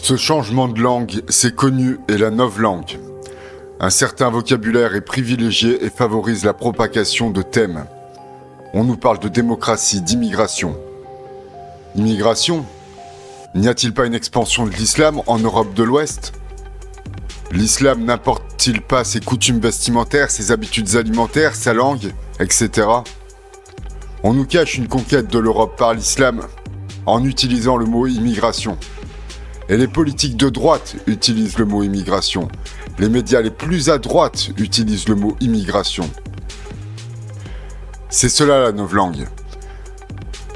Ce changement de langue, c'est connu, est la novlangue. Un certain vocabulaire est privilégié et favorise la propagation de thèmes. On nous parle de démocratie, d'immigration. Immigration ? N'y a-t-il pas une expansion de l'islam en Europe de l'Ouest ? L'islam n'importe-t-il pas ses coutumes vestimentaires, ses habitudes alimentaires, sa langue, etc. On nous cache une conquête de l'Europe par l'islam en utilisant le mot immigration. Et les politiques de droite utilisent le mot immigration. Les médias les plus à droite utilisent le mot immigration. C'est cela la novlangue.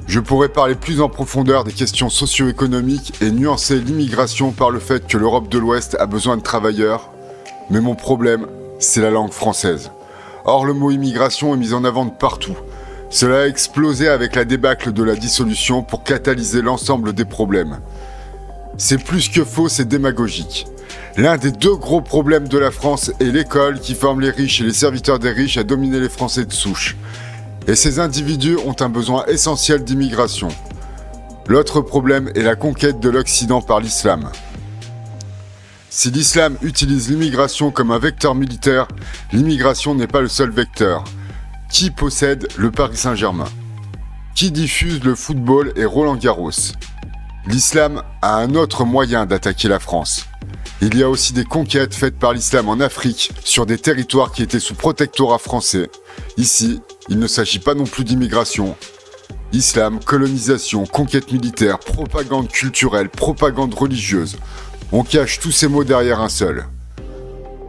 Je pourrais parler plus en profondeur des questions socio-économiques et nuancer l'immigration par le fait que l'Europe de l'Ouest a besoin de travailleurs, mais mon problème, c'est la langue française. Or, le mot immigration est mis en avant de partout. Cela a explosé avec la débâcle de la dissolution pour catalyser l'ensemble des problèmes. C'est plus que faux, c'est démagogique. L'un des deux gros problèmes de la France est l'école qui forme les riches et les serviteurs des riches à dominer les Français de souche. Et ces individus ont un besoin essentiel d'immigration. L'autre problème est la conquête de l'Occident par l'islam. Si l'islam utilise l'immigration comme un vecteur militaire, l'immigration n'est pas le seul vecteur. Qui possède le Paris Saint-Germain ? Qui diffuse le football et Roland-Garros ? L'islam a un autre moyen d'attaquer la France. Il y a aussi des conquêtes faites par l'islam en Afrique, sur des territoires qui étaient sous protectorat français. Ici, il ne s'agit pas non plus d'immigration. Islam, colonisation, conquête militaire, propagande culturelle, propagande religieuse. On cache tous ces mots derrière un seul.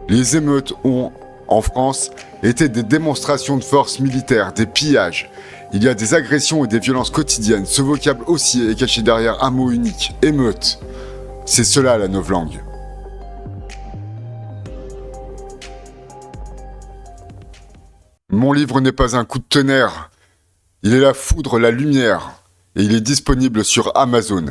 Les émeutes ont, en France, été des démonstrations de force militaire, des pillages. Il y a des agressions et des violences quotidiennes. Ce vocable aussi est caché derrière un mot unique, émeute. C'est cela la novlangue. Mon livre n'est pas un coup de tonnerre. Il est la foudre, la lumière. Et il est disponible sur Amazon.